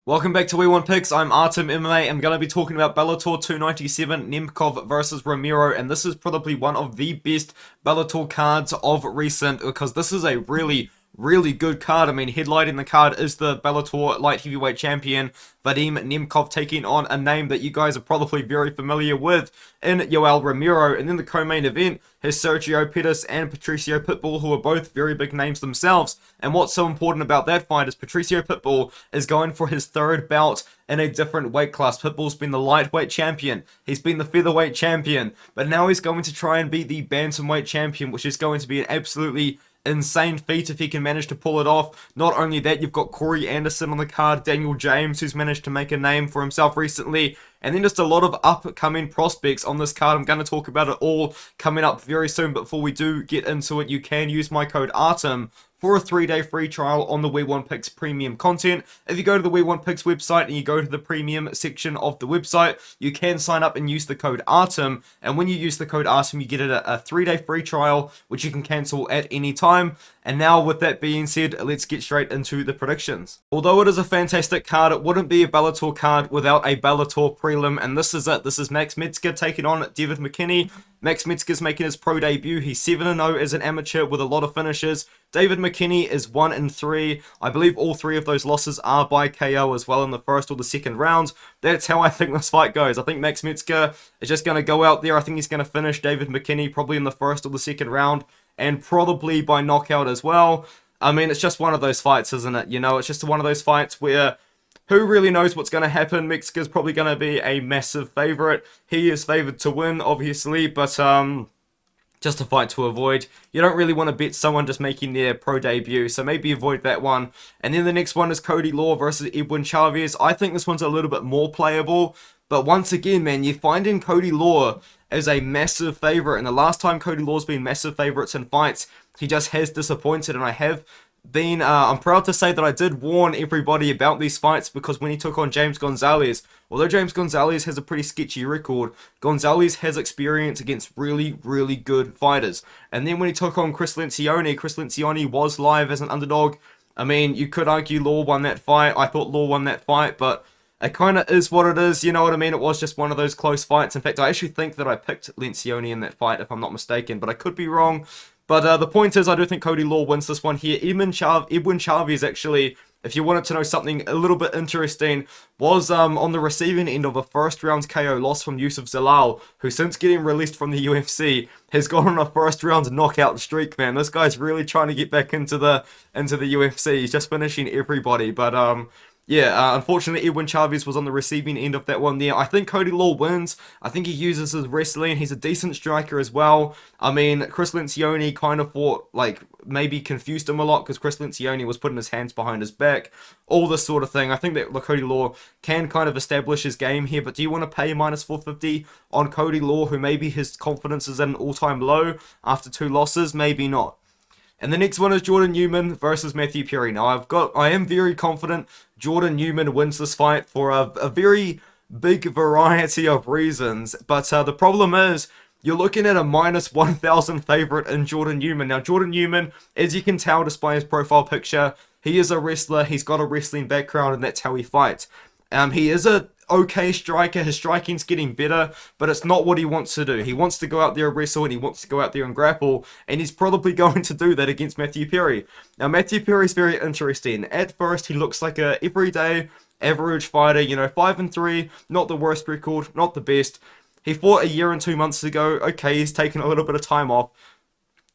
Welcome back to We Want Picks. I'm Artem MMA. I'm going to be talking about Bellator 297 Nemkov versus Romero, and this is probably one of the best Bellator cards of recent because this is a really good card. I mean, headlighting the card is the Bellator light heavyweight champion Wladimir Nemkov taking on a name that you guys are probably very familiar with in Yoel Romero. And then the co-main event has Sergio, Pettis, and Patricio Pitbull, who are both very big names themselves. And what's so important about that fight is Patricio Pitbull is going for his third bout in a different weight class. Pitbull's been the lightweight champion, he's been the featherweight champion, but now he's going to try and be the bantamweight champion, which is going to be an absolutely insane feat if he can manage to pull it off. Not only that, you've got Corey Anderson on the card, Daniel James, who's managed to make a name for himself recently, and then just a lot of upcoming prospects on this card. I'm going to talk about it all coming up very soon, but before we do get into it, you can use my code ARTEM for a 3-day free trial on the We Want Picks premium content. If you go to the We Want Picks website and you go to the premium section of the website, you can sign up and use the code ARTEM, and when you use the code ARTEM, you get a 3-day free trial, which you can cancel at any time. And now, with that being said, let's get straight into the predictions. Although it is a fantastic card, it wouldn't be a Bellator card without a Bellator prelim, and this is it. This is Max Metzgar taking on David McKinney. Max Metzgar's making his pro debut. He's 7-0 as an amateur with a lot of finishes. David McKinney is 1-3. I believe all three of those losses are by KO as well in the first or the second round. That's how I think this fight goes. I think Max Metzgar is just going to go out there. I think he's going to finish David McKinney probably in the first or the second round, and probably by knockout as well. I mean, it's just one of those fights, isn't it? You know, it's just one of those fights where who really knows what's going to happen. Metzgar's probably going to be a massive favorite. He is favored to win, obviously, but just a fight to avoid. You don't really want to bet someone just making their pro debut, so maybe avoid that one. And then the next one is Cody Law versus Edwin Chavez. I think this one's a little bit more playable, but once again, man, you're finding Cody Law as a massive favorite, and the last time Cody Law's been massive favorites in fights, he just has disappointed. And I have been, I'm proud to say that I did warn everybody about these fights, because when he took on James Gonzalez, although James Gonzalez has a pretty sketchy record, Gonzalez has experience against really good fighters. And then when he took on Chris Lencioni was live as an underdog. I mean, you could argue Law won that fight. I thought Law won that fight, but it kind of is what it is, you know what I mean? It was just one of those close fights. In fact, I actually think that I picked Lencioni in that fight, if I'm not mistaken, but I could be wrong. But the point is, I do think Cody Law wins this one here. Edwin Chavez, actually, if you wanted to know something a little bit interesting, was on the receiving end of a first-round KO loss from Yusuf Zalal, who since getting released from the UFC has gone on a first-round knockout streak, man. This guy's really trying to get back into the UFC. He's just finishing everybody, but yeah, unfortunately, Edwin Chavez was on the receiving end of that one there. I think Cody Law wins. I think he uses his wrestling. He's a decent striker as well. I mean, Chris Lencioni kind of thought, like, maybe confused him a lot, because Chris Lencioni was putting his hands behind his back. All this sort of thing. I think that Cody Law can kind of establish his game here, but do you want to pay minus 450 on Cody Law, who maybe his confidence is at an all-time low after 2 losses? Maybe not. And the next one is Jordan Newman versus Matthew Perry. Now, I am very confident Jordan Newman wins this fight for a very big variety of reasons. But the problem is, you're looking at a minus 1,000 favorite in Jordan Newman. Now, Jordan Newman, as you can tell just by his profile picture, he is a wrestler. He's got a wrestling background, and that's how he fights. He is a okay striker. His striking's getting better, but it's not what he wants to do. He wants to go out there and wrestle, and he wants to go out there and grapple, and he's probably going to do that against Matthew Perry. Now, Matthew Perry's very interesting. At first, he looks like a everyday average fighter, you know, 5-3, not the worst record, not the best. He fought a year and 2 months ago. Okay, he's taken a little bit of time off.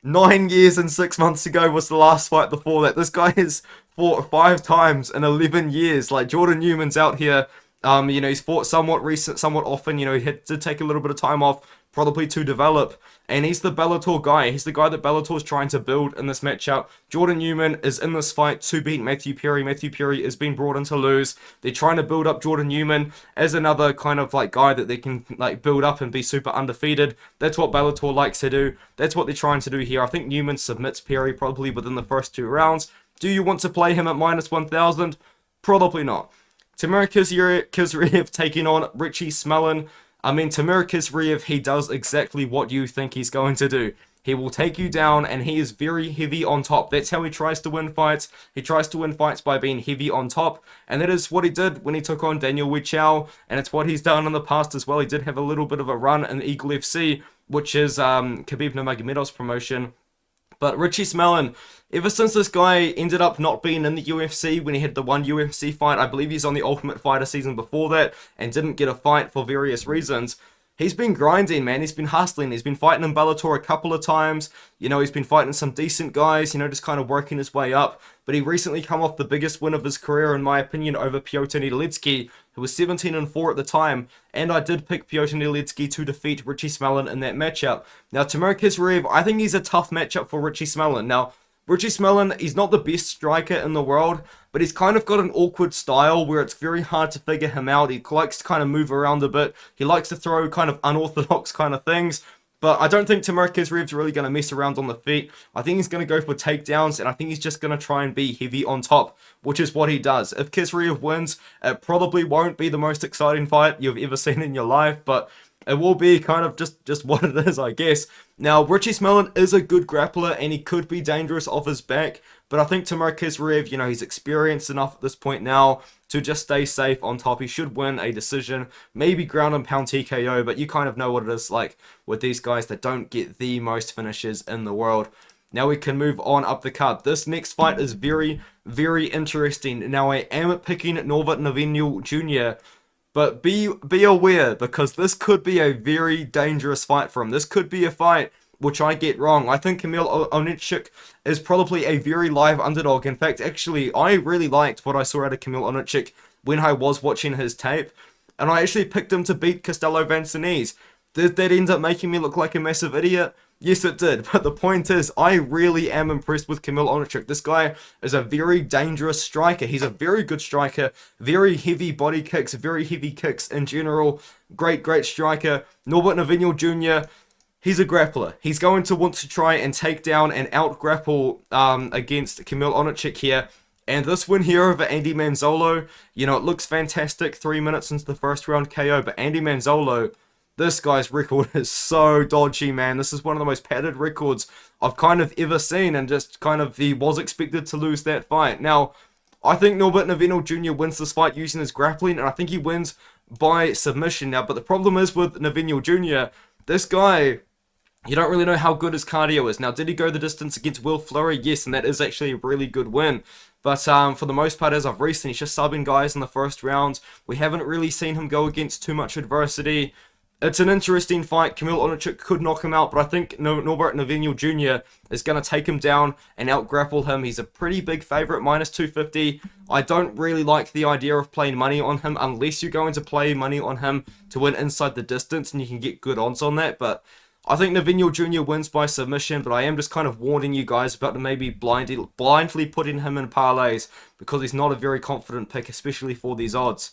9 years and 6 months ago was the last fight before that. This guy has fought 5 times in 11 years. Like, Jordan Newman's out here. You know, he's fought somewhat often. You know, he did take a little bit of time off, probably to develop. And he's the Bellator guy. He's the guy that Bellator's trying to build in this matchup. Jordan Newman is in this fight to beat Matthew Perry. Matthew Perry is being brought in to lose. They're trying to build up Jordan Newman as another kind of like guy that they can like build up and be super undefeated. That's what Bellator likes to do. That's what they're trying to do here. I think Newman submits Perry probably within the first 2 rounds. Do you want to play him at minus 1,000? Probably not. Timur Khizriev taking on Richie Smullen. I mean, Timur Khizriev, he does exactly what you think he's going to do. He will take you down, and he is very heavy on top. That's how he tries to win fights. He tries to win fights by being heavy on top, and that is what he did when he took on Daniel Weichao, and it's what he's done in the past as well. He did have a little bit of a run in Eagle FC, which is Khabib Nurmagomedov's promotion. But Richie Smullen, ever since this guy ended up not being in the UFC when he had the one UFC fight, I believe he's on the Ultimate Fighter season before that, and didn't get a fight for various reasons, he's been grinding, man. He's been hustling. He's been fighting in Bellator a couple of times. You know, he's been fighting some decent guys, you know, just kind of working his way up. But he recently come off the biggest win of his career, in my opinion, over Piotr Nedletsky, who was 17-4 at the time. And I did pick Piotr Nedletsky to defeat Richie Smullen in that matchup. Now, Timur Khizriev, I think he's a tough matchup for Richie Smullen. Now, Richie Smullen, he's not the best striker in the world, but he's kind of got an awkward style where it's very hard to figure him out. He likes to kind of move around a bit. He likes to throw kind of unorthodox kind of things. But I don't think Timur Khizriev's really going to mess around on the feet. I think he's going to go for takedowns, and I think he's just going to try and be heavy on top, which is what he does. If Khizriev wins, it probably won't be the most exciting fight you've ever seen in your life, but it will be kind of just what it is, I guess. Now, Richie Smullen is a good grappler, and he could be dangerous off his back, but I think Timur Khizriev, you know, he's experienced enough at this point now to just stay safe on top. He should win a decision, maybe ground and pound TKO, but you kind of know what it is like with these guys that don't get the most finishes in the world. Now we can move on up the card. This next fight is very, very interesting. Now I am picking Norbert Novenyl Jr., but be aware, because this could be a very dangerous fight for him. This could be a fight which I get wrong. I think Kamil Oniszczuk is probably a very live underdog. In fact, actually, I really liked what I saw out of Kamil Oniszczuk when I was watching his tape, and I actually picked him to beat Castello Vansanese. Did that end up making me look like a massive idiot? Yes, it did, but the point is, I really am impressed with Kamil Oniszczuk. This guy is a very dangerous striker. He's a very good striker, very heavy body kicks, very heavy kicks in general. Great striker. Norbert Novenyl Jr., he's a grappler. He's going to want to try and take down and out-grapple against Kamil Oniszczuk here. And this win here over Andy Manzolo, you know, it looks fantastic, 3 minutes into the first round KO, but Andy Manzolo, this guy's record is so dodgy, man. This is one of the most padded records I've kind of ever seen, and just kind of, he was expected to lose that fight. Now, I think Norbert Novenyl Jr. wins this fight using his grappling, and I think he wins by submission now. But the problem is with Novenyl Jr., this guy, you don't really know how good his cardio is. Now, did he go the distance against Will Fleury? Yes, and that is actually a really good win. But for the most part, as I've recently, he's just subbing guys in the first round. We haven't really seen him go against too much adversity. It's an interesting fight. Kamil Oniszczuk could knock him out, but I think Norbert Novenyl Jr. is going to take him down and out-grapple him. He's a pretty big favourite, minus 250. I don't really like the idea of playing money on him unless you're going to play money on him to win inside the distance, and you can get good odds on that. But I think Novenyl Jr. wins by submission, but I am just kind of warning you guys about maybe blindly putting him in parlays, because he's not a very confident pick, especially for these odds.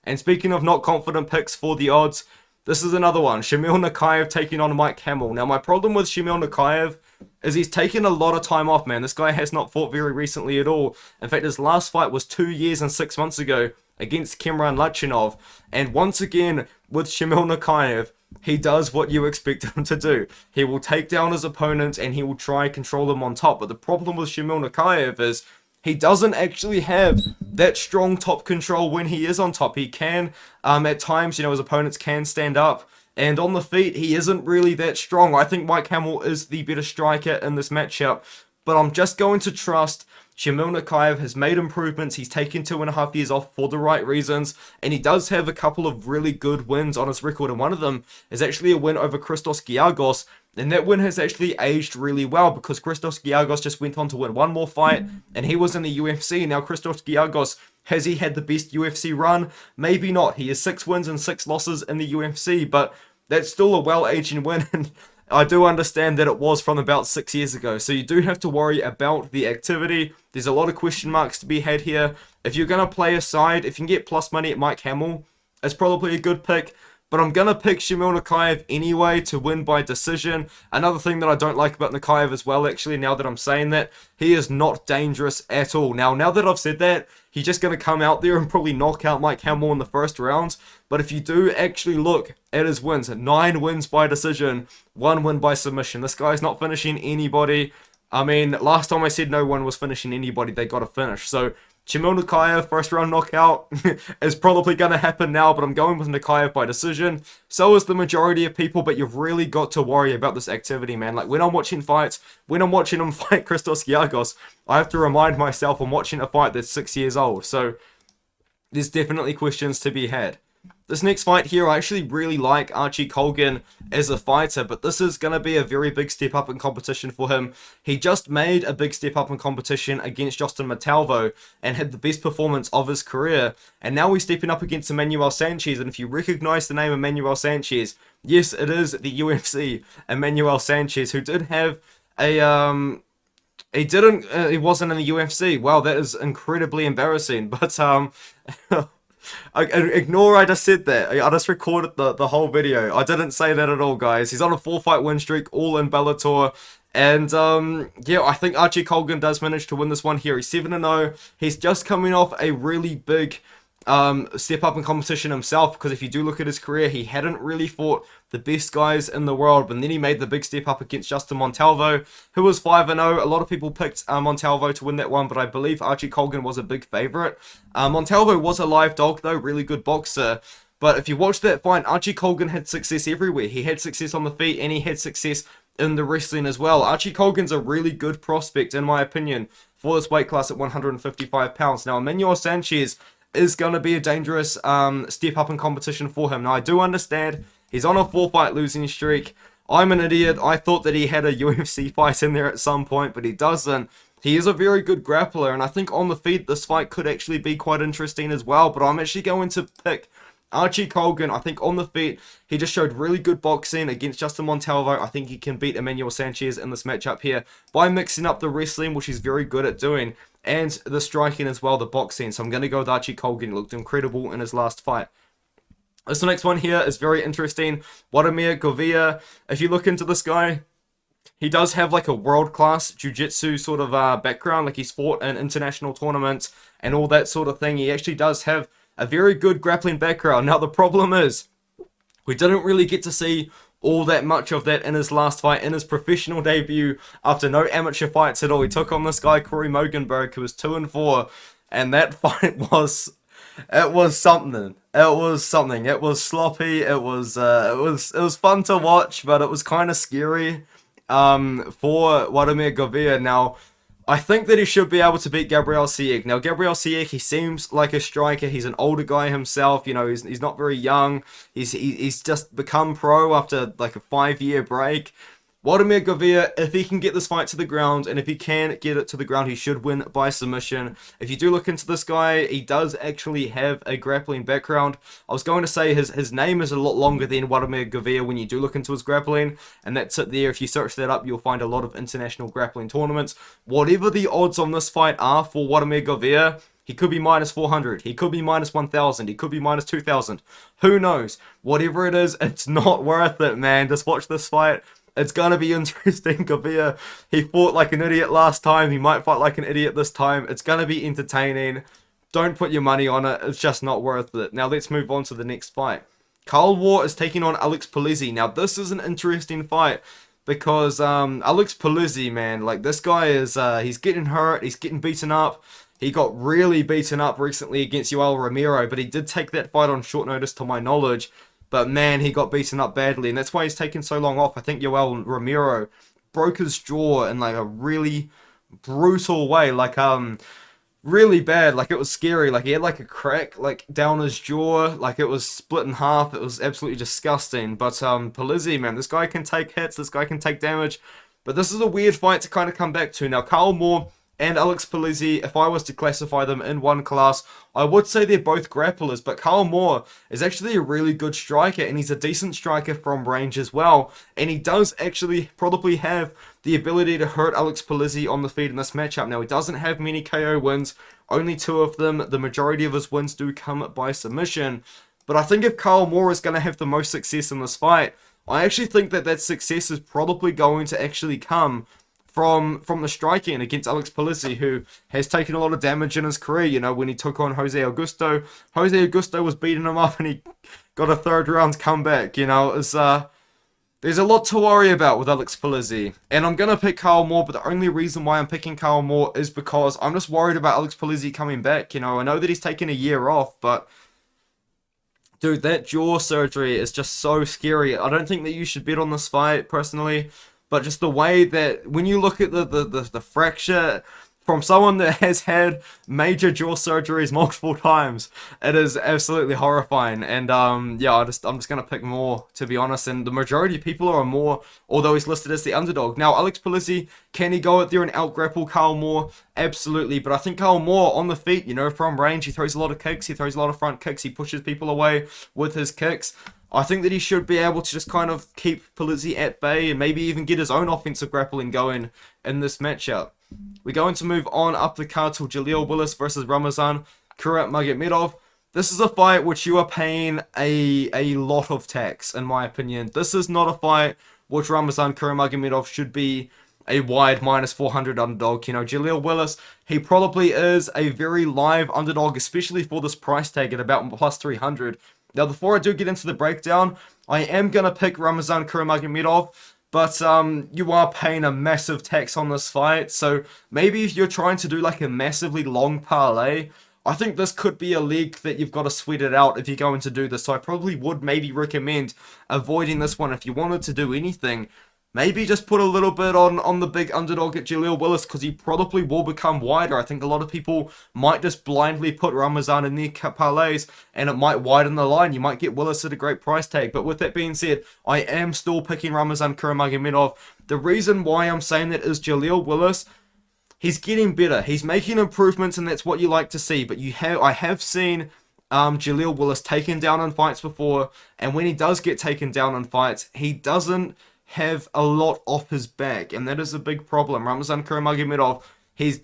And speaking of not confident picks for the odds, this is another one. Shamil Nikaev taking on Mike Hamel. Now, my problem with Shamil Nikaev is he's taken a lot of time off, man. This guy has not fought very recently at all. In fact, his last fight was 2 years and 6 months ago against Kimran Lachinov. And once again, with Shamil Nikaev, he does what you expect him to do. He will take down his opponent, and he will try and control them on top. But the problem with Shamil Nikaev is he doesn't actually have that strong top control when he is on top. He can, at times, you know, his opponents can stand up. And on the feet, he isn't really that strong. I think Mike Hamel is the better striker in this matchup. But I'm just going to trust Shamil Nikaev has made improvements. He's taken 2.5 years off for the right reasons. And he does have a couple of really good wins on his record. And one of them is actually a win over Christos Giagos. And that win has actually aged really well, because Christos Giagos just went on to win one more fight, and he was in the UFC. Now, Christos Giagos, has he had the best UFC run? Maybe not. He has 6 wins and 6 losses in the UFC, but that's still a well-aging win, and I do understand that it was from about 6 years ago. So you do have to worry about the activity. There's a lot of question marks to be had here. If you're going to play a side, if you can get plus money at Mike Hamel, it's probably a good pick. but I'm going to pick Shamil Nikaev anyway to win by decision. Another thing that I don't like about Nikaev as well, actually, now that I'm saying that, he is not dangerous at all. Now that I've said that, he's just going to come out there and probably knock out Mike Hamel in the first round. But if you do actually look at his wins, 9 wins by decision, 1 win by submission. This guy's not finishing anybody. I mean, last time I said no one was finishing anybody, they got to finish. So Shamil Nikaev, first round knockout, is probably going to happen now, but I'm going with Nikaev by decision. So is the majority of people, but you've really got to worry about this activity, man. Like, when I'm watching fights, when I'm watching him fight Christos Giagos, I have to remind myself I'm watching a fight that's 6 years old. So there's definitely questions to be had. This next fight here, I actually really like Archie Colgan as a fighter, but this is going to be a very big step up in competition for him. He just made a big step up in competition against Justin Montalvo and had the best performance of his career, and now he's stepping up against Emmanuel Sanchez. And if you recognize the name Emmanuel Sanchez, yes, it is the UFC Emmanuel Sanchez, who did have a he wasn't in the UFC. Wow, that is incredibly embarrassing. But ignore I just said that. I just recorded the whole video. I didn't say that at all, guys. He's on a 4-fight win streak, all in Bellator. And yeah, I think Archie Colgan does manage to win this one here. He's 7-0. He's just coming off a really big step up in competition himself, because if you do look at his career, he hadn't really fought the best guys in the world, but then he made the big step up against Justin Montalvo, who was 5-0. A lot of people picked Montalvo to win that one, but I believe Archie Colgan was a big favorite. Montalvo was a live dog though, really good boxer. But if you watch that fight, Archie Colgan had success everywhere. He had success on the feet, and he had success in the wrestling as well. Archie Colgan's a really good prospect, in my opinion, for this weight class at 155 pounds. Now, Emmanuel Sanchez is going to be a dangerous step up in competition for him. Now, I do understand he's on a 4-fight losing streak. I'm an idiot. I thought that he had a UFC fight in there at some point, but he doesn't. He is a very good grappler, and I think on the feet, this fight could actually be quite interesting as well. But I'm actually going to pick Archie Colgan. I think on the feet, he just showed really good boxing against Justin Montalvo. I think he can beat Emmanuel Sanchez in this matchup here by mixing up the wrestling, which he's very good at doing, and the striking as well, the boxing. So I'm going to go with Archie Colgan. He looked incredible in his last fight. This next one here is very interesting. Wladimir Govia. If you look into this guy, he does have like a world-class jiu-jitsu sort of background. Like, he's fought in international tournaments and all that sort of thing. He actually does have a very good grappling background. Now, the problem is, we didn't really get to see all that much of that in his last fight, in his professional debut, after no amateur fights at all. He took on this guy, Corey Mogenberg, who was 2-4, and that fight was... It was something. It was something. It was sloppy. It was fun to watch, but it was kind of scary for Wladimir Govia. Now, I think that he should be able to beat Gabriel Sieg. Now, Gabriel Sieg, he seems like a striker. He's an older guy himself. You know, he's not very young. He's just become pro after like a 5-year break. Wladimir Govia, if he can get this fight to the ground, and if he can get it to the ground, he should win by submission. If you do look into this guy, he does actually have a grappling background. I was going to say his name is a lot longer than Wladimir Govia when you do look into his grappling, and that's it there. If you search that up, you'll find a lot of international grappling tournaments. Whatever the odds on this fight are for Wladimir Govia, he could be minus 400. He could be minus 1,000. He could be minus 2,000. Who knows? Whatever it is, it's not worth it, man. Just watch this fight. It's going to be interesting. Govia, he fought like an idiot last time. He might fight like an idiot this time. It's going to be entertaining. Don't put your money on it. It's just not worth it. Now let's move on to the next fight. Carl War is taking on Alex Polizzi. Now this is an interesting fight because Alex Polizzi, man, like this guy is, he's getting hurt. He's getting beaten up. He got really beaten up recently against Yoel Romero, but he did take that fight on short notice to my knowledge. But man, he got beaten up badly, and that's why he's taken so long off. I think Yoel Romero broke his jaw in like a really brutal way, like really bad. Like, it was scary. Like, he had like a crack like down his jaw, like it was split in half. It was absolutely disgusting. But Polizzi, man, this guy can take hits. This guy can take damage. But this is a weird fight to kind of come back to. Now, Carl Moore and Alex Polizzi, if I was to classify them in one class, I would say they're both grapplers, but Carl Moore is actually a really good striker, and he's a decent striker from range as well, and he does actually probably have the ability to hurt Alex Polizzi on the feet in this matchup. Now, he doesn't have many KO wins, only 2 of them. The majority of his wins do come by submission, But I think if Kyle Moore is going to have the most success in this fight, I actually think that that success is probably going to actually come from the striking against Alex Polizzi, who has taken a lot of damage in his career. You know, when he took on Jose Augusto was beating him up and he got a third round comeback. You know, it's there's a lot to worry about with Alex Polizzi. And I'm going to pick Kyle Moore, but the only reason why I'm picking Kyle Moore is because I'm just worried about Alex Polizzi coming back. You know, I know that he's taken a year off, but dude, that jaw surgery is just so scary. I don't think that you should bet on this fight, personally. But just the way that, when you look at the fracture from someone that has had major jaw surgeries multiple times, it is absolutely horrifying. And yeah, I'm just gonna pick Moore, to be honest. And the majority of people are Moore, although he's listed as the underdog. Now, Alex Polizzi, can he go out there and out-grapple Kyle Moore? Absolutely. But I think Kyle Moore on the feet, you know, from range, he throws a lot of kicks, he throws a lot of front kicks, he pushes people away with his kicks. I think that he should be able to just kind of keep Polizzi at bay and maybe even get his own offensive grappling going in this matchup. We're going to move on up the card to Jaleel Willis versus Ramazan Kuratmagomedov. This is a fight which you are paying a lot of tax, in my opinion. This is not a fight which Ramazan Kuratmagomedov should be a wide -400 underdog. You know, Jaleel Willis, he probably is a very live underdog, especially for this price tag at about +300. Now, before I do get into the breakdown, I am going to pick Ramazan Kuratmagomedov, but you are paying a massive tax on this fight, so maybe if you're trying to do like a massively long parlay, I think this could be a leg that you've got to sweat it out if you're going to do this, so I probably would maybe recommend avoiding this one if you wanted to do anything. Maybe just put a little bit on the big underdog at Jaleel Willis, because he probably will become wider. I think a lot of people might just blindly put Ramazan in their parlays, and it might widen the line. You might get Willis at a great price tag. But with that being said, I am still picking Ramazan Kuratmagomedov. The reason why I'm saying that is Jaleel Willis, he's getting better. He's making improvements, and that's what you like to see. But I have seen Jaleel Willis taken down in fights before, and when he does get taken down in fights, he doesn't have a lot off his back, and that is a big problem. Ramazan Kuratmagomedov, he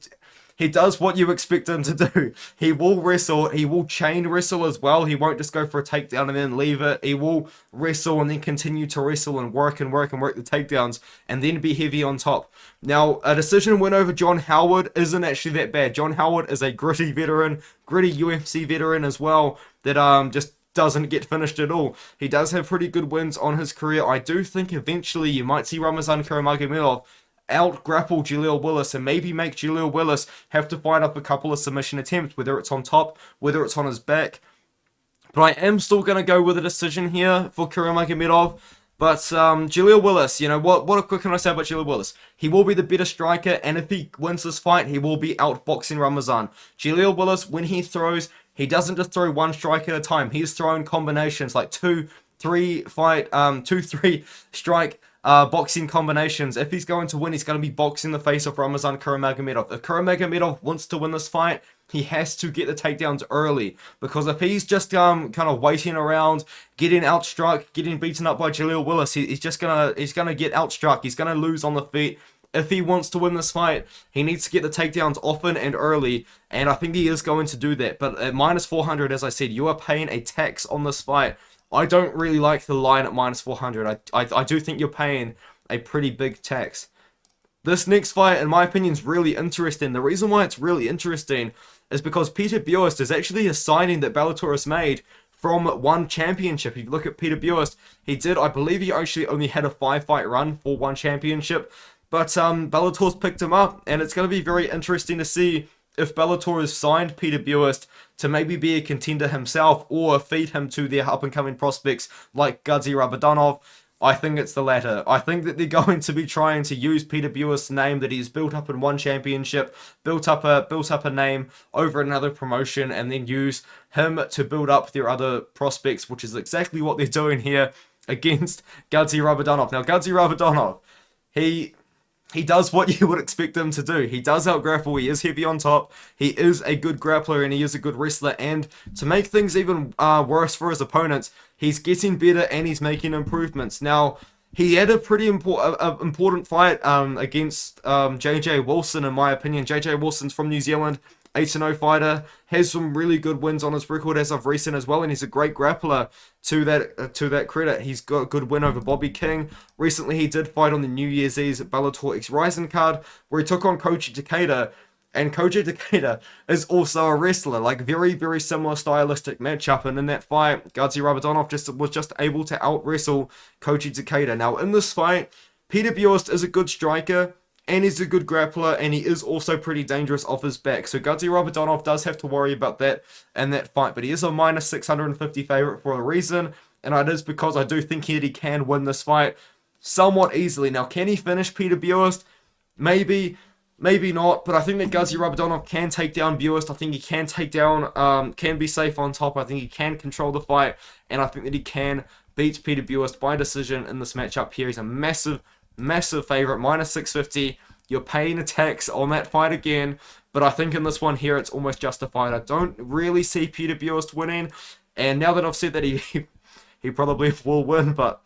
does what you expect him to do. He will wrestle, he will chain wrestle as well. He won't just go for a takedown and then leave it. He will wrestle and then continue to wrestle and work the takedowns, and then be heavy on top. Now, a decision win over John Howard isn't actually that bad. John Howard is a gritty veteran, gritty UFC veteran as well, that just doesn't get finished at all. He does have pretty good wins on his career. I do think eventually you might see Ramazan Kuratmagomedov out-grapple Jaleel Willis and maybe make Jaleel Willis have to find up a couple of submission attempts, whether it's on top, whether it's on his back. But I am still going to go with a decision here for Kuratmagomedov. But Jaleel Willis, you know, what can I say about Jaleel Willis? He will be the better striker, and if he wins this fight, he will be outboxing Ramazan. Jaleel Willis, when he throws, he doesn't just throw one strike at a time. He's throwing combinations like 2-3 strike boxing combinations. If he's going to win, he's going to be boxing the face of Ramazan Kuratmagomedov. If Kuratmagomedov wants to win this fight, he has to get the takedowns early, because if he's just kind of waiting around, getting outstruck, getting beaten up by Jaleel Willis, he's gonna get outstruck. He's gonna lose on the feet. If he wants to win this fight, he needs to get the takedowns often and early, and I think he is going to do that. But at -400, as I said, you are paying a tax on this fight. I don't really like the line at -400. I do think you're paying a pretty big tax. This next fight, in my opinion, is really interesting. The reason why it's really interesting is because Peter Buist is actually a signing that Bellator has made from one championship. If you look at Peter Buist, I believe he actually only had a 5-fight run for one championship. But Bellator's picked him up, and it's going to be very interesting to see if Bellator has signed Peter Buist to maybe be a contender himself, or feed him to their up-and-coming prospects like Gadzi Rabadanov. I think it's the latter. I think that they're going to be trying to use Peter Buist's name that he's built up in one championship, built up a name over another promotion, and then use him to build up their other prospects, which is exactly what they're doing here against Gadzi Rabadanov. Now, Gadzi Rabadanov, he does what you would expect him to do. He does out-grapple, he is heavy on top, he is a good grappler, and he is a good wrestler, and to make things even worse for his opponents, he's getting better and he's making improvements. Now, he had a pretty important fight against JJ Wilson, in my opinion. JJ Wilson's from New Zealand. 8-0 fighter, has some really good wins on his record as of recent as well, and he's a great grappler to that credit. He's got a good win over Bobby King. Recently, he did fight on the New Year's Eve Bellator X Rising card, where he took on Koji Takeda, and Koji Takeda is also a wrestler, like very, very similar stylistic matchup, and in that fight, Gadzhi Rabadonov was just able to out-wrestle Koji Takeda. Now, in this fight, Peter Buist is a good striker, and he's a good grappler, and he is also pretty dangerous off his back. So Gadzhi Rabadonov does have to worry about that in that fight, but he is a minus 650 favorite for a reason, and it is because I do think that he can win this fight somewhat easily. Now, can he finish Peter Buist? Maybe not, but I think that Gadzhi Rabadonov can take down Buist. I think he can take down, can be safe on top. I think he can control the fight, and I think that he can beat Peter Buist by decision in this matchup here. He's a massive favorite, minus 650. You're paying a tax on that fight again, but I think in this one here, it's almost justified. I don't really see Peter Buist winning, and now that I've said that he probably will win, but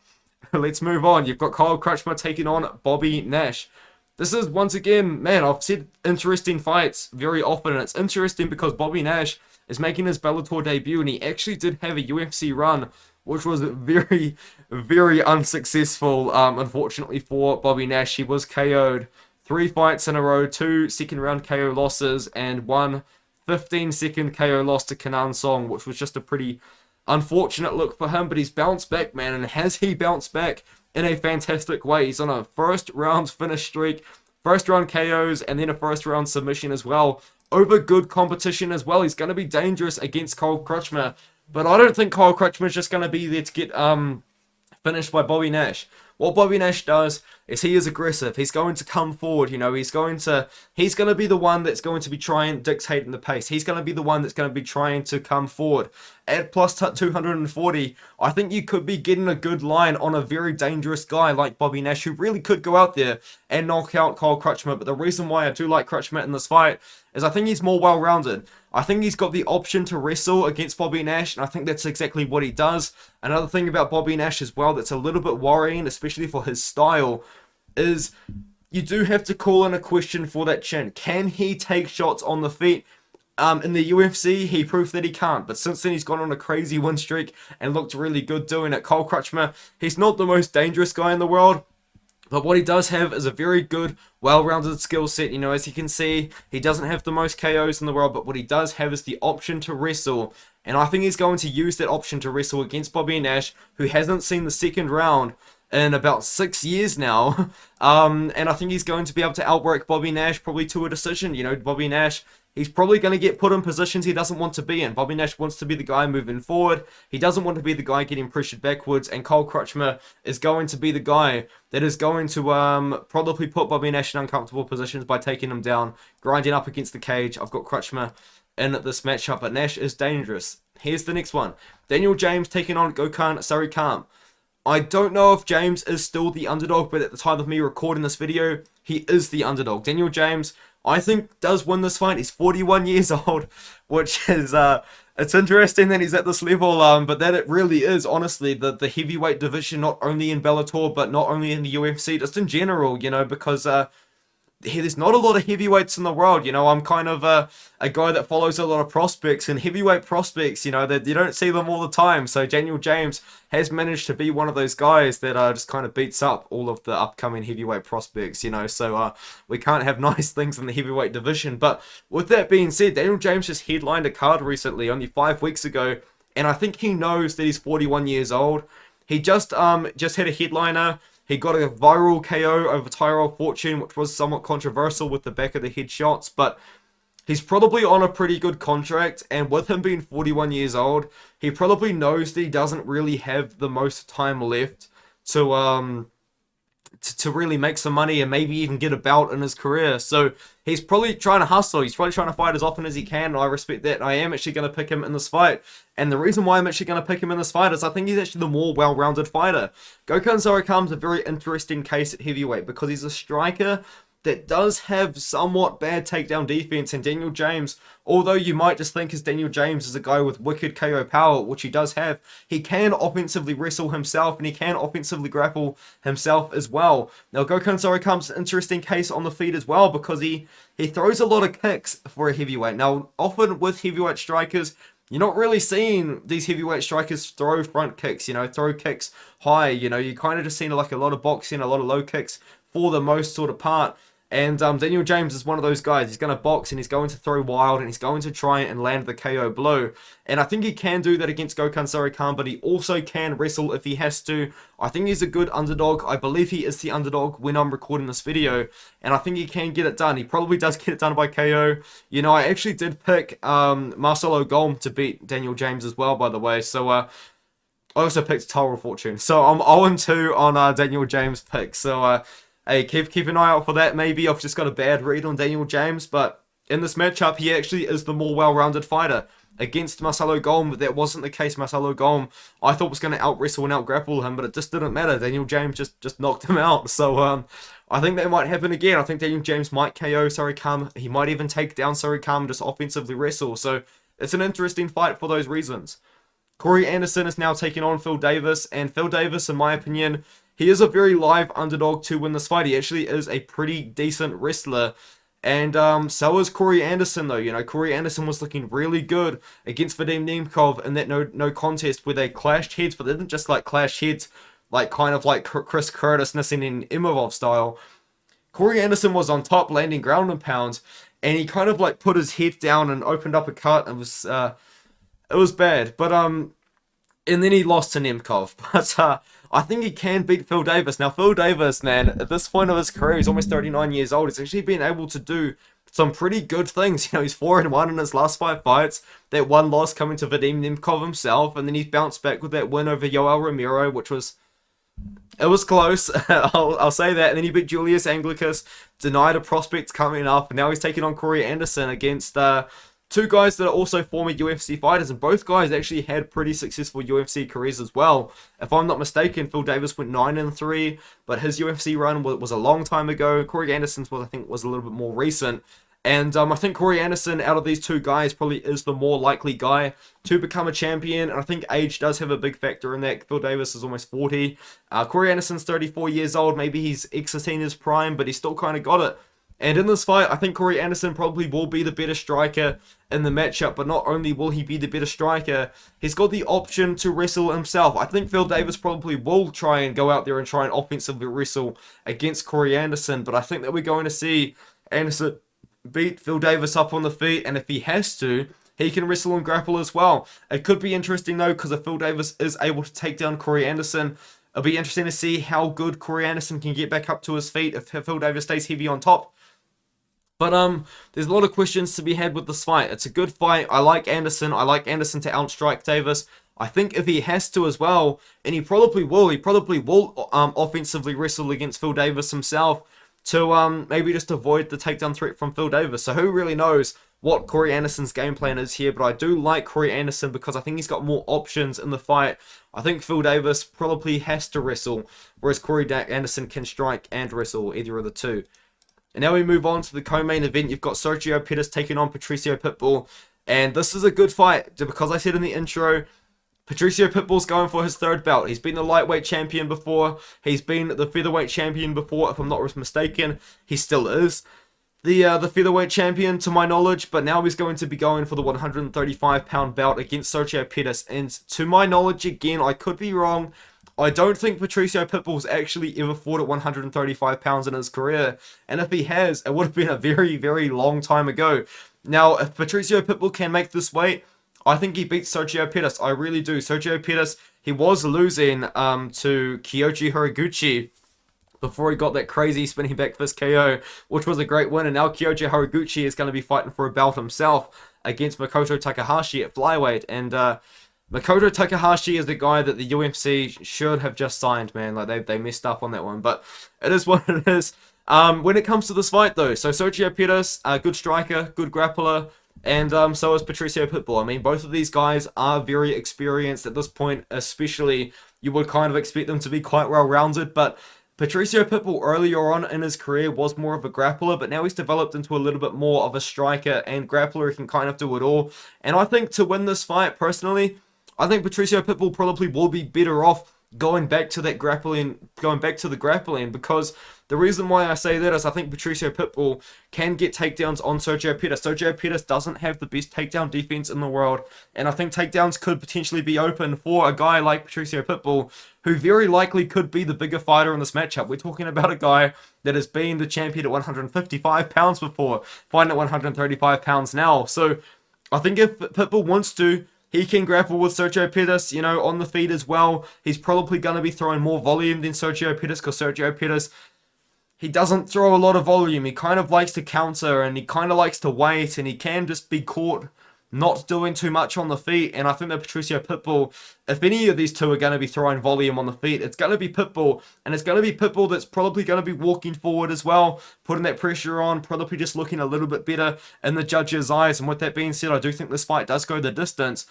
let's move on. You've got Kyle Crutchmer taking on Bobby Nash. This is, once again, man, I've said interesting fights very often, and it's interesting because Bobby Nash is making his Bellator debut, and he actually did have a UFC run, which was very, very unsuccessful, unfortunately for Bobby Nash. He was KO'd 3 fights in a row, 2 second-round KO losses, and 1 15-second KO loss to Kenan Song, which was just a pretty unfortunate look for him, but he's bounced back, man, and has he bounced back in a fantastic way? He's on a first-round finish streak, first-round KOs, and then a first-round submission as well, over good competition as well. He's going to be dangerous against Kyle Crutchmer, but I don't think Kyle Crutchmer is just going to be there to get finished by Bobby Nash. What Bobby Nash does is he is aggressive. He's going to come forward, you know, he's going to be the one that's going to be trying dictating the pace. He's going to be the one that's going to be trying to come forward. At plus 240, I think you could be getting a good line on a very dangerous guy like Bobby Nash, who really could go out there and knock out Kyle Crutchmer. But the reason why I do like Crutchmer in this fight is I think he's more well-rounded. I think he's got the option to wrestle against Bobby Nash, and I think that's exactly what he does. Another thing about Bobby Nash as well that's a little bit worrying, especially for his style, is you do have to call in a question for that chin. Can he take shots on the feet? In the UFC, he proved that he can't, but since then he's gone on a crazy win streak and looked really good doing it. Kyle Crutchmer, he's not the most dangerous guy in the world, but what he does have is a very good, well-rounded skill set. You know, as you can see, he doesn't have the most KOs in the world, but what he does have is the option to wrestle, and I think he's going to use that option to wrestle against Bobby Nash, who hasn't seen the second round in about 6 years now, and I think he's going to be able to outwork Bobby Nash probably to a decision. You know, Bobby Nash, he's probably going to get put in positions he doesn't want to be in. Bobby Nash wants to be the guy moving forward. He doesn't want to be the guy getting pressured backwards. And Kyle Crutchmer is going to be the guy that is going to probably put Bobby Nash in uncomfortable positions by taking him down, grinding up against the cage. I've got Crutchmer in this matchup, but Nash is dangerous. Here's the next one. Daniel James taking on Gökhan Sarıkam. I don't know if James is still the underdog, but at the time of me recording this video, he is the underdog. Daniel James, I think, does win this fight. He's 41 years old, which is, it's interesting that he's at this level, but that it really is, honestly, the heavyweight division, not only in Bellator, but not only in the UFC, just in general, you know, because there's not a lot of heavyweights in the world. You know, I'm kind of a guy that follows a lot of prospects, and heavyweight prospects, you know, that you don't see them all the time. So Daniel James has managed to be one of those guys that just kind of beats up all of the upcoming heavyweight prospects, you know. So we can't have nice things in the heavyweight division. But with that being said, Daniel James just headlined a card recently, only 5 weeks ago, and I think he knows that he's 41 years old. He just had a headliner. He got a viral KO over Tyrell Fortune, which was somewhat controversial with the back of the head shots, but he's probably on a pretty good contract, and with him being 41 years old, he probably knows that he doesn't really have the most time left to really make some money and maybe even get a bout in his career. So he's probably trying to hustle. He's probably trying to fight as often as he can, and I respect that. And I am actually going to pick him in this fight. And the reason why I'm actually going to pick him in this fight is I think he's actually the more well-rounded fighter. Gökhan Sarıkam's a very interesting case at heavyweight because he's a striker that does have somewhat bad takedown defense, and Daniel James, although you might just think as Daniel James is a guy with wicked KO power, which he does have, he can offensively wrestle himself, and he can offensively grapple himself as well. Now, Gokhan Sorikam's an interesting case on the feet as well, because he throws a lot of kicks for a heavyweight. Now, often with heavyweight strikers, you're not really seeing these heavyweight strikers throw front kicks, throw kicks high. You kind of just seen like a lot of boxing, a lot of low kicks for the most sort of part. And Daniel James is one of those guys. He's going to box and he's going to throw wild and he's going to try and land the KO blow. And I think he can do that against Gokhan Sorikan, but he also can wrestle if he has to. I think he's a good underdog. I believe he is the underdog when I'm recording this video. And I think he can get it done. He probably does get it done by KO. I actually did pick Marcelo Golm to beat Daniel James as well, by the way. So I also picked Total Fortune. So I'm 0-2 on Daniel James' pick. So hey, keep an eye out for that. Maybe I've just got a bad read on Daniel James, but in this matchup, he actually is the more well-rounded fighter. Against Marcelo Golm, that wasn't the case. Marcelo Golm, I thought was going to out-wrestle and out-grapple him, but it just didn't matter. Daniel James just knocked him out. So I think that might happen again. I think Daniel James might KO Sorikan. He might even take down Sorikan, just offensively wrestle. So it's an interesting fight for those reasons. Corey Anderson is now taking on Phil Davis, and Phil Davis, in my opinion, he is a very live underdog to win this fight. He actually is a pretty decent wrestler. And so is Corey Anderson, though. Corey Anderson was looking really good against Vadim Nemkov in that no contest where they clashed heads, but they didn't just like clash heads, like kind of like Chris Curtis, Nissan and Imavov style. Corey Anderson was on top, landing ground and pounds, and he kind of like put his head down and opened up a cut. It was bad, but and then he lost to Nemkov. But I think he can beat Phil Davis. Now, Phil Davis, man, at this point of his career, he's almost 39 years old. He's actually been able to do some pretty good things. He's 4-1 in his last 5 fights. That one loss coming to Vadim Nemkov himself, and then he's bounced back with that win over Yoel Romero, which was... It was close, I'll say that. And then he beat Julius Anglicus, denied a prospect coming up, and now he's taking on Corey Anderson against... two guys that are also former UFC fighters, and both guys actually had pretty successful UFC careers as well. If I'm not mistaken, Phil Davis went 9-3, but his UFC run was a long time ago. Corey Anderson's I think was a little bit more recent. And I think Corey Anderson, out of these two guys, probably is the more likely guy to become a champion. And I think age does have a big factor in that. Phil Davis is almost 40. Corey Anderson's 34 years old. Maybe he's exiting his prime, but he's still kind of got it. And in this fight, I think Corey Anderson probably will be the better striker in the matchup. But not only will he be the better striker, he's got the option to wrestle himself. I think Phil Davis probably will try and go out there and try and offensively wrestle against Corey Anderson. But I think that we're going to see Anderson beat Phil Davis up on the feet. And if he has to, he can wrestle and grapple as well. It could be interesting, though, because if Phil Davis is able to take down Corey Anderson, it'll be interesting to see how good Corey Anderson can get back up to his feet if Phil Davis stays heavy on top. But there's a lot of questions to be had with this fight. It's a good fight. I like Anderson. I like Anderson to outstrike Davis. I think if he has to as well, and he probably will offensively wrestle against Phil Davis himself to maybe just avoid the takedown threat from Phil Davis. So who really knows what Corey Anderson's game plan is here, but I do like Corey Anderson because I think he's got more options in the fight. I think Phil Davis probably has to wrestle, whereas Corey Anderson can strike and wrestle, either of the two. And now we move on to the co-main event. You've got Sergio Pettis taking on Patricio Pitbull. And this is a good fight, because I said in the intro, Patricio Pitbull's going for his 3rd belt. He's been the lightweight champion before. He's been the featherweight champion before, if I'm not mistaken. He still is the featherweight champion, to my knowledge. But now he's going to be going for the 135-pound belt against Sergio Pettis. And to my knowledge, again, I could be wrong, I don't think Patricio Pitbull's actually ever fought at 135 pounds in his career. And if he has, it would have been a very, very long time ago. Now, if Patricio Pitbull can make this weight, I think he beats Sergio Pettis. I really do. Sergio Pettis, he was losing to Kyoji Horiguchi before he got that crazy spinning back fist KO, which was a great win. And now Kyoji Horiguchi is going to be fighting for a belt himself against Makoto Takahashi at flyweight. And Makoto Takahashi is the guy that the UFC should have just signed, man. Like, they messed up on that one, but it is what it is. When it comes to this fight, though, so Sergio Pettis, good striker, good grappler, and so is Patricio Pitbull. I mean, both of these guys are very experienced at this point, especially. You would kind of expect them to be quite well-rounded, but Patricio Pitbull earlier on in his career was more of a grappler, but now he's developed into a little bit more of a striker and grappler who can kind of do it all. And I think to win this fight, personally, I think Patricio Pitbull probably will be better off going back to that grappling, going back to the grappling, because the reason why I say that is I think Patricio Pitbull can get takedowns on Sergio Pettis. Sergio Pettis doesn't have the best takedown defense in the world, and I think takedowns could potentially be open for a guy like Patricio Pitbull, who very likely could be the bigger fighter in this matchup. We're talking about a guy that has been the champion at 155 pounds before, fighting at 135 pounds now. So I think if Pitbull wants to, he can grapple with Sergio Pettis, you know, on the feet as well. He's probably going to be throwing more volume than Sergio Pettis, because Sergio Pettis, he doesn't throw a lot of volume. He kind of likes to counter, and he kind of likes to wait, and he can just be caught not doing too much on the feet. And I think that Patricio Pitbull, if any of these two are going to be throwing volume on the feet, it's going to be Pitbull. And it's going to be Pitbull that's probably going to be walking forward as well, putting that pressure on, probably just looking a little bit better in the judge's eyes. And with that being said, I do think this fight does go the distance.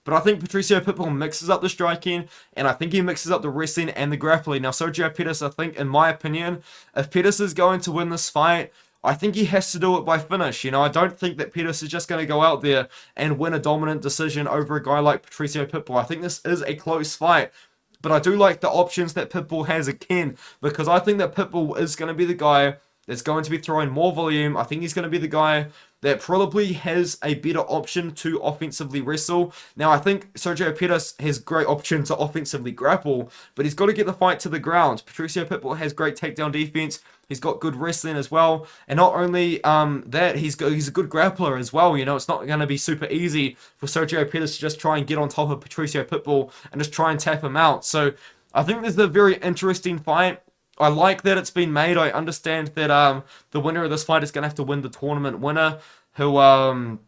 But I think Patricio Pitbull mixes up the striking, and I think he mixes up the wrestling and the grappling. Now, Sergio Pettis, I think, in my opinion, if Pettis is going to win this fight, I think he has to do it by finish. You know, I don't think that Pettis is just going to go out there and win a dominant decision over a guy like Patricio Pitbull. I think this is a close fight. But I do like the options that Pitbull has again, because I think that Pitbull is going to be the guy that's going to be throwing more volume. I think he's going to be the guy that probably has a better option to offensively wrestle. Now, I think Sergio Pettis has great option to offensively grapple, but he's got to get the fight to the ground. Patricio Pitbull has great takedown defense. He's got good wrestling as well. And not only that, he's a good grappler as well. You know, it's not going to be super easy for Sergio Pettis to just try and get on top of Patricio Pitbull and just try and tap him out. So I think this is a very interesting fight. I like that it's been made. I understand that the winner of this fight is going to have to win the tournament winner, who, oh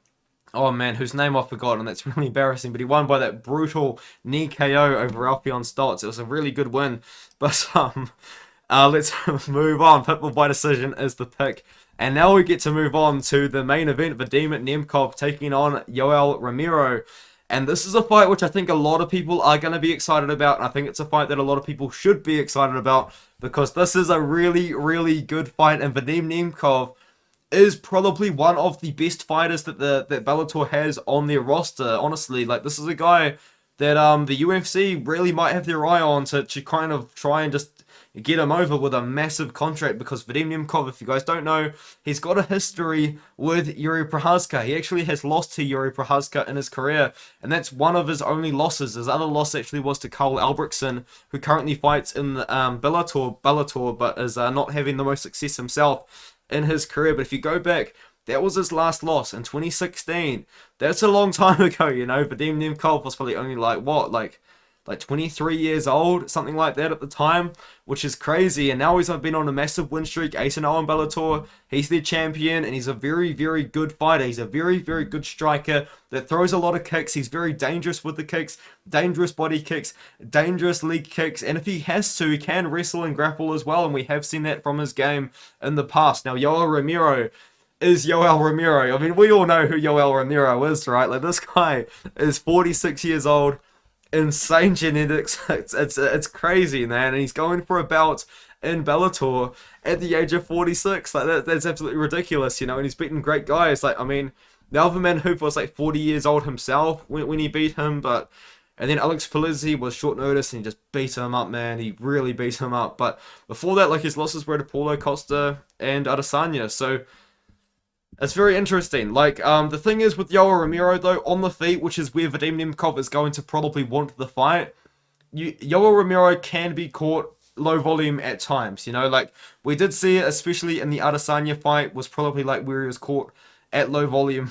man, whose name I've forgotten. That's really embarrassing, but he won by that brutal knee KO over Alfion Stotts. It was a really good win, but let's move on. Pitbull by decision is the pick. And now we get to move on to the main event, Wladimir Nemkov taking on Yoel Romero. And this is a fight which I think a lot of people are going to be excited about. And I think it's a fight that a lot of people should be excited about, because this is a really, really good fight. And Wladimir Nemkov is probably one of the best fighters that that Bellator has on their roster. Honestly, like, this is a guy that the UFC really might have their eye on to kind of try and just get him over with a massive contract, because Wladimir Nemkov, if you guys don't know, he's got a history with Yuri Prochazka. He actually has lost to Yuri Prochazka in his career, and that's one of his only losses. His other loss actually was to Carl Albrechtsen, who currently fights in Bellator, but is not having the most success himself in his career. But if you go back, that was his last loss in 2016. That's a long time ago, you know. Wladimir Nemkov was probably only like 23 years old, something like that at the time, which is crazy. And now he's been on a massive win streak, 8-0 in Bellator. He's their champion, and he's a very, very good fighter. He's a very, very good striker that throws a lot of kicks. He's very dangerous with the kicks, dangerous body kicks, dangerous leg kicks, and if he has to, he can wrestle and grapple as well, and we have seen that from his game in the past. Now, Yoel Romero is Yoel Romero. I mean, we all know who Yoel Romero is, right? Like, this guy is 46 years old, insane genetics. It's crazy, man. And he's going for a belt in Bellator at the age of 46. Like, that's absolutely ridiculous, you know. And he's beaten great guys. Like, I mean, Melvin Hooper was like 40 years old himself when he beat him, and then Alex Polizzi was short notice and he just beat him up, man. He really beat him up. But before that, like, his losses were to Paulo Costa and Adesanya. So it's very interesting. Like, the thing is with Yoel Romero, though, on the feet, which is where Wladimir Nemkov is going to probably want the fight, Yoel Romero can be caught low volume at times, you know? Like, we did see it, especially in the Adesanya fight, was probably like where he was caught at low volume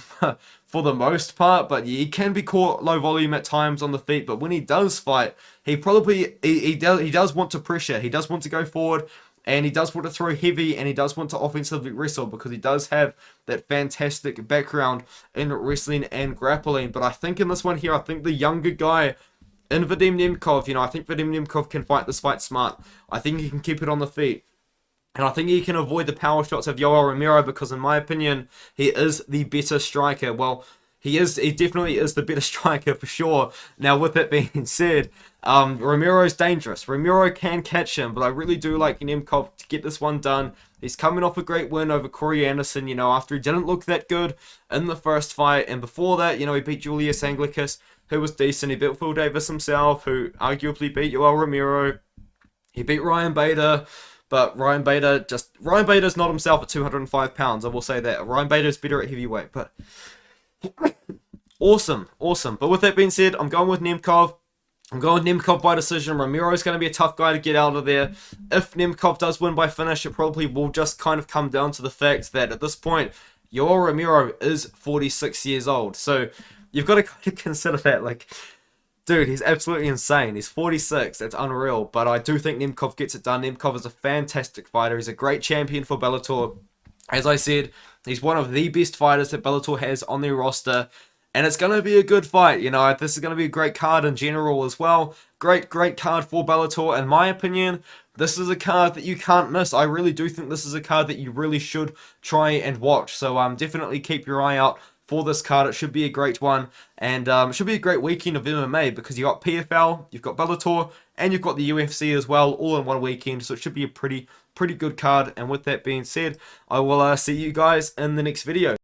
for the most part. But yeah, he can be caught low volume at times on the feet. But when he does fight, he does want to pressure. He does want to go forward, and he does want to throw heavy, and he does want to offensively wrestle, because he does have that fantastic background in wrestling and grappling. But I think in this one here, I think the younger guy in Wladimir Nemkov, you know, I think Wladimir Nemkov can fight this fight smart. I think he can keep it on the feet. And I think he can avoid the power shots of Yoel Romero, because in my opinion, he is the better striker. Well, he definitely is the better striker for sure. Now, with that being said, Romero's dangerous. Romero can catch him, but I really do like Nemkov to get this one done. He's coming off a great win over Corey Anderson, you know, after he didn't look that good in the first fight. And before that, you know, he beat Julius Anglicus, who was decent. He beat Phil Davis himself, who arguably beat Yoel Romero. He beat Ryan Bader, but Ryan Bader's not himself at 205 pounds, I will say that. Ryan Bader's better at heavyweight, but awesome. But with that being said, I'm going with Nemkov. I'm going Nemkov by decision. Romero's going to be a tough guy to get out of there. If Nemkov does win by finish, it probably will just kind of come down to the fact that at this point, Yoel Romero is 46 years old. So you've got to kind of consider that. Like, dude, he's absolutely insane. He's 46. That's unreal. But I do think Nemkov gets it done. Nemkov is a fantastic fighter. He's a great champion for Bellator. As I said, he's one of the best fighters that Bellator has on their roster. And it's going to be a good fight, you know. This is going to be a great card in general as well. Great card for Bellator. In my opinion, this is a card that you can't miss. I really do think this is a card that you really should try and watch. So definitely keep your eye out for this card. It should be a great one. And it should be a great weekend of MMA because you've got PFL, you've got Bellator, and you've got the UFC as well, all in one weekend. So it should be a pretty good card. And with that being said, I will see you guys in the next video.